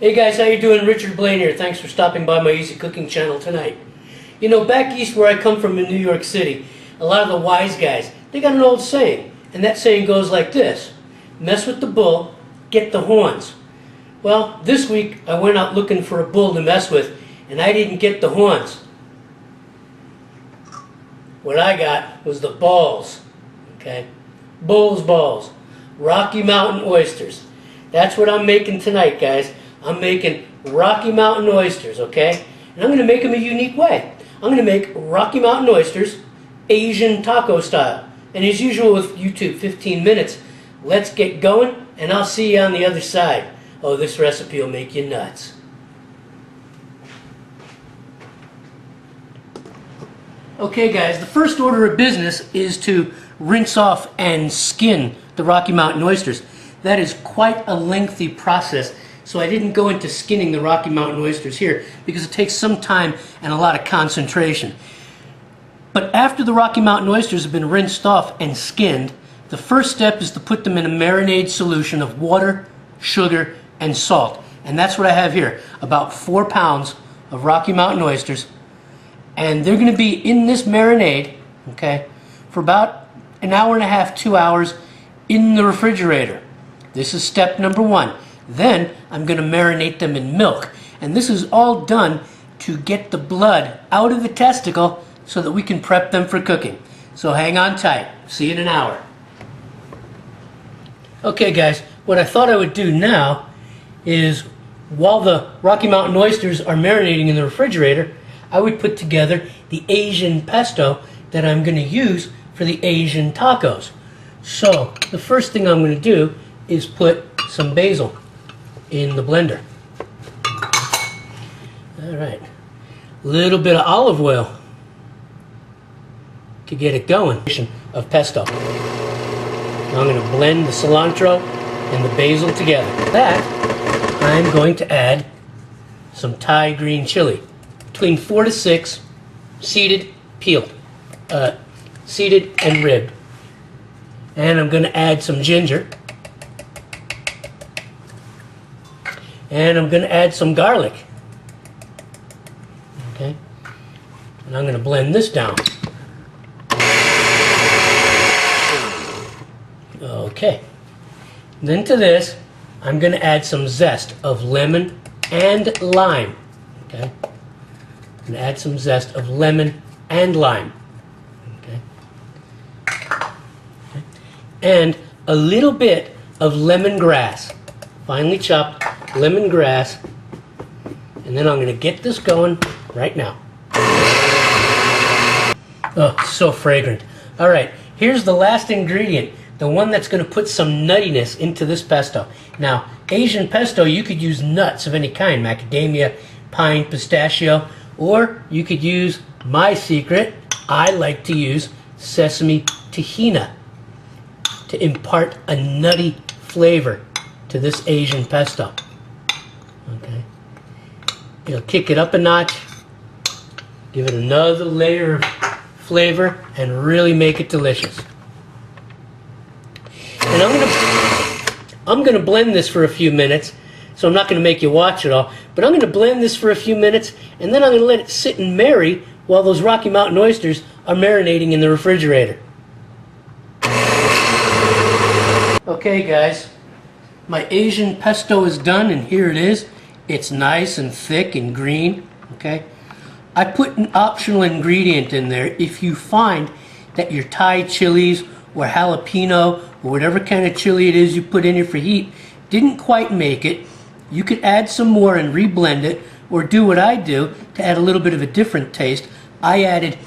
Hey guys, how you doing? Richard Blaine here. Thanks for stopping by my Easy Cooking channel tonight. You know, back east where I come from in New York City, a lot of the wise guys, they got an old saying, and that saying goes like this: mess with the bull, get the horns. Well, this week I went out looking for a bull to mess with, and I didn't get the horns. What I got was the balls, okay? Bull's balls. Rocky Mountain oysters. That's what I'm making tonight, guys. I'm making Rocky Mountain oysters, okay? And I'm going to make them a unique way. I'm going to make Rocky Mountain oysters Asian taco style. And as usual with YouTube, 15 minutes. Let's get going, and I'll see you on the other side. Oh, this recipe will make you nuts. Okay, guys, the first order of business is to rinse off and skin the Rocky Mountain oysters. That is quite a lengthy process, so I didn't go into skinning the Rocky Mountain oysters here because it takes some time and a lot of concentration. But after the Rocky Mountain oysters have been rinsed off and skinned, the first step is to put them in a marinade solution of water, sugar, and salt. And that's what I have here, about 4 pounds of Rocky Mountain oysters. And they're going to be in this marinade, okay, for about an hour and a half, 2 hours in the refrigerator. This is step number one. Then I'm going to marinate them in milk. And this is all done to get the blood out of the testicle so that we can prep them for cooking. So hang on tight. See you in an hour. Okay, guys, what I thought I would do now is, while the Rocky Mountain oysters are marinating in the refrigerator, I would put together the Asian pesto that I'm going to use for the Asian tacos. So the first thing I'm going to do is put some basil in the blender. All right, a little bit of olive oil to get it going. Of pesto. Now I'm going to blend the cilantro and the basil together. For that, I'm going to add some Thai green chili. Between 4 to 6, seeded, peeled, seeded and ribbed. And I'm going to add some ginger. And I'm going to add some garlic. Okay. And I'm going to blend this down. Okay. And then to this, I'm going to add some zest of lemon and lime. Okay. I'm going to add some zest of lemon and lime. Okay. Okay. And a little bit of lemongrass. Finely chopped lemongrass. And then I'm going to get this going right now. Oh, so fragrant. All right, here's the last ingredient. The one that's going to put some nuttiness into this pesto. Now, Asian pesto, you could use nuts of any kind. Macadamia, pine, pistachio. Or you could use my secret. I like to use sesame tahina to impart a nutty flavor to this Asian pesto. Okay. It'll kick it up a notch, give it another layer of flavor, and really make it delicious. And I'm gonna blend this for a few minutes. So I'm not going to make you watch it all, but I'm going to blend this for a few minutes, and then I'm going to let it sit and marry while those Rocky Mountain oysters are marinating in the refrigerator. Okay, guys, my Asian pesto is done, and here it is. It's nice and thick and green, okay? I put an optional ingredient in there if you find that your Thai chilies or jalapeno or whatever kind of chili it is you put in here for heat didn't quite make it. You could add some more and reblend it, or do what I do to add a little bit of a different taste. I added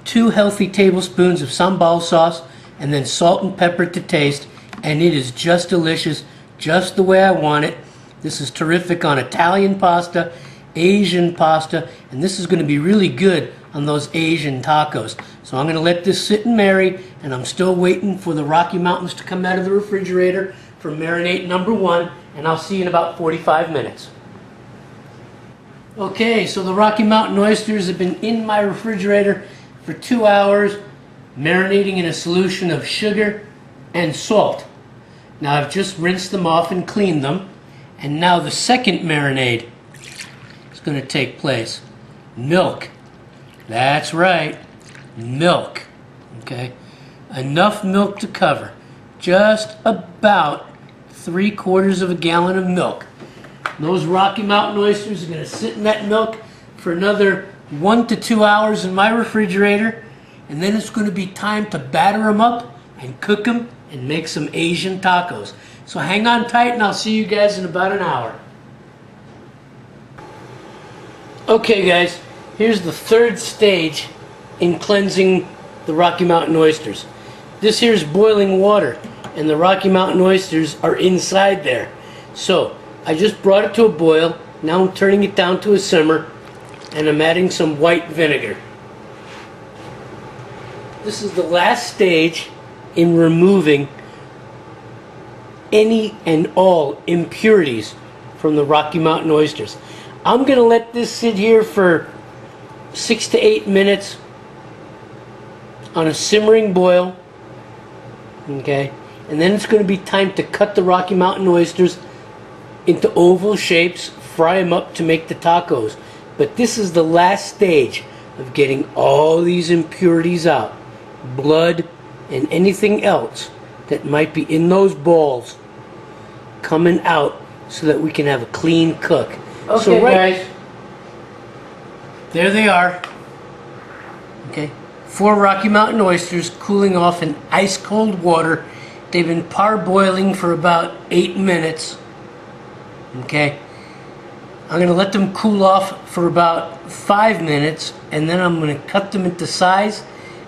2 healthy tablespoons of sambal sauce and then salt and pepper to taste, and it is just delicious, just the way I want it. This is terrific on Italian pasta, Asian pasta, and this is going to be really good on those Asian tacos. So I'm going to let this sit and marry, and I'm still waiting for the Rocky Mountains to come out of the refrigerator for marinade number 1, and I'll see you in about 45 minutes. Okay, so the Rocky Mountain oysters have been in my refrigerator for 2 hours, marinating in a solution of sugar and salt. Now I've just rinsed them off and cleaned them, And now the second marinade is going to take place. Milk. That's right, milk. Okay, enough milk to cover. Just about 3/4 of a gallon of milk. Those Rocky Mountain oysters are going to sit in that milk for another 1 to 2 hours in my refrigerator, and then it's going to be time to batter them up and cook them and make some Asian tacos. So hang on tight, and I'll see you guys in about an hour. Okay guys, here's the third stage in cleansing the Rocky Mountain oysters. This here's boiling water, and the Rocky Mountain oysters are inside there. So I just brought it to a boil. Now I'm turning it down to a simmer, and I'm adding some white vinegar. This is the last stage in removing any and all impurities from the Rocky Mountain oysters. I'm going to let this sit here for 6 to 8 minutes on a simmering boil. Okay, and then it's going to be time to cut the Rocky Mountain oysters into oval shapes, fry them up to make the tacos. But this is the last stage of getting all these impurities out. Blood and anything else that might be in those balls coming out so that we can have a clean cook. Okay, so guys, there they are. Okay, 4 Rocky Mountain oysters cooling off in ice cold water. They've been parboiling for about 8 minutes. Okay, I'm going to let them cool off for about 5 minutes, and then I'm going to cut them into size,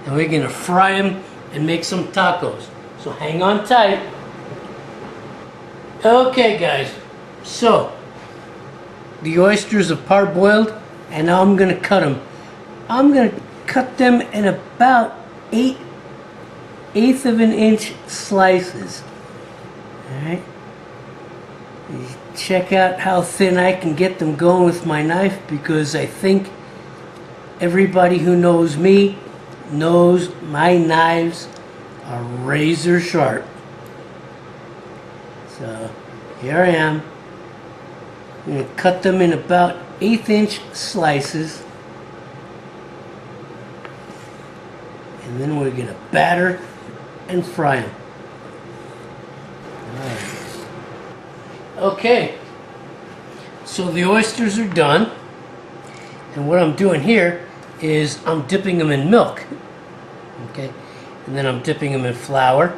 and we're going to fry them and make some tacos. So hang on tight. Okay guys, so the oysters are parboiled, and now I'm going to cut them. I'm going to cut them in about 1/8 of an inch slices. Alright, check out how thin I can get them going with my knife, because I think everybody who knows me knows my knives are razor sharp. So here I am. I'm going to cut them in about 1/8 inch slices, and then we're going to batter and fry them. All right. Okay, so the oysters are done, and what I'm doing here is I'm dipping them in milk. Okay, and then I'm dipping them in flour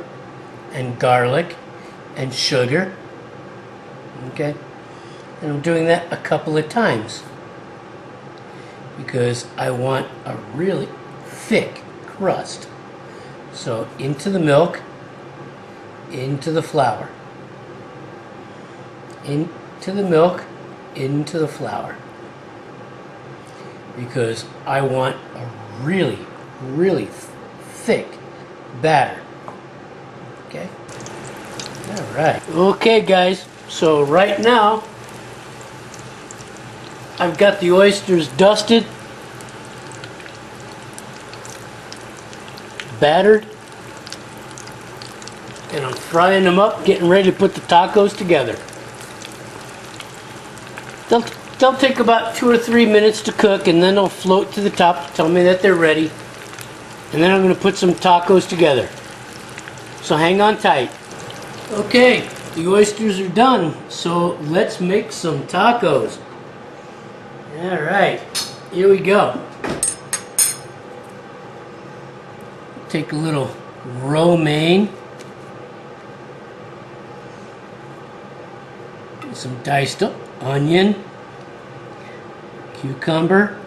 and garlic and sugar. Okay, and I'm doing that a couple of times because I want a really thick crust. So into the milk, into the flour, into the milk, into the flour, because I want a really, really thick batter. Okay? Alright. Okay guys, so right now I've got the oysters dusted, battered, and I'm frying them up, getting ready to put the tacos together. They'll take about 2 or 3 minutes to cook, and then they'll float to the top to tell me that they're ready. And then I'm going to put some tacos together. So hang on tight. Okay, the oysters are done, so let's make some tacos. Alright, here we go. Take a little romaine, some diced up onion, cucumber,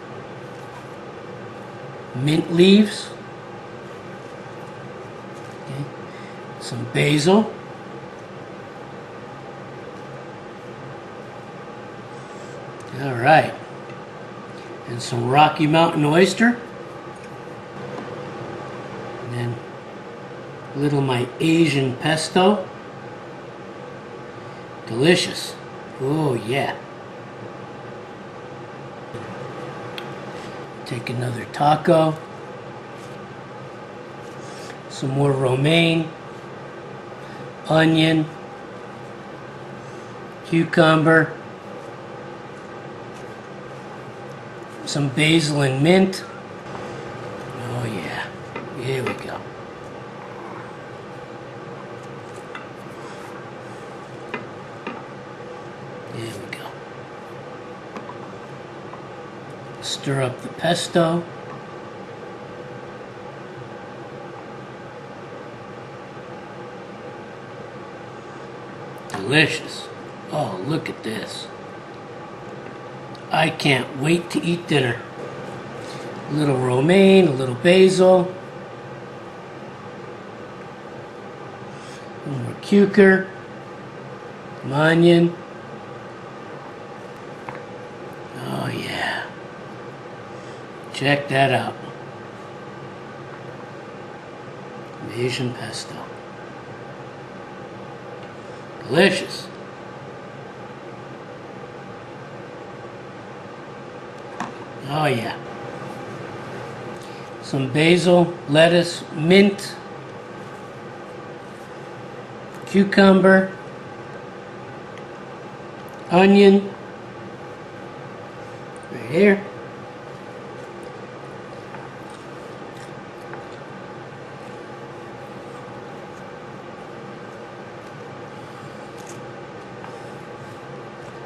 mint leaves, okay, some basil, all right, and some Rocky Mountain oyster, and then a little of my Asian pesto. Delicious. Oh yeah. Take another taco, some more romaine, onion, cucumber, some basil and mint. Oh yeah, here we go. There we go. Stir up the pesto. Delicious. Oh, look at this. I can't wait to eat dinner. A little romaine, a little basil. A little more cucumber. Some onion. Oh yeah. Check that out. Asian pesto. Delicious. Oh yeah. Some basil, lettuce, mint, cucumber, onion, right here.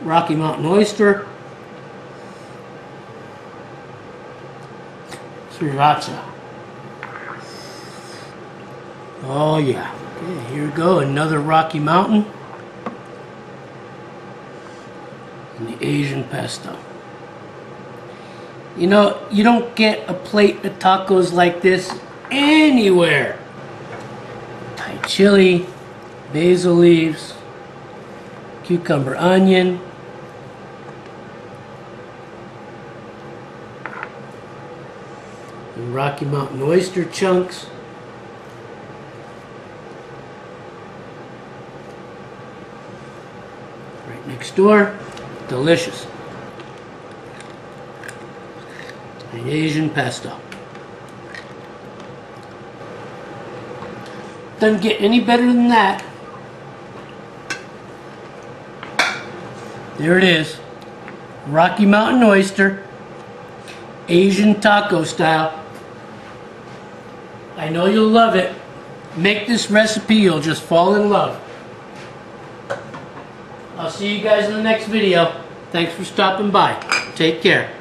Rocky Mountain oyster, sriracha. Oh yeah. Okay, here we go, another Rocky Mountain. And the Asian pesto. You know, you don't get a plate of tacos like this anywhere. Thai chili, basil leaves, cucumber, onion. And Rocky Mountain oyster chunks. Right next door. Delicious. An Asian pesto. Doesn't get any better than that. There it is. Rocky Mountain oyster. Asian taco style. I know you'll love it. Make this recipe, you'll just fall in love. I'll see you guys in the next video. Thanks for stopping by. Take care.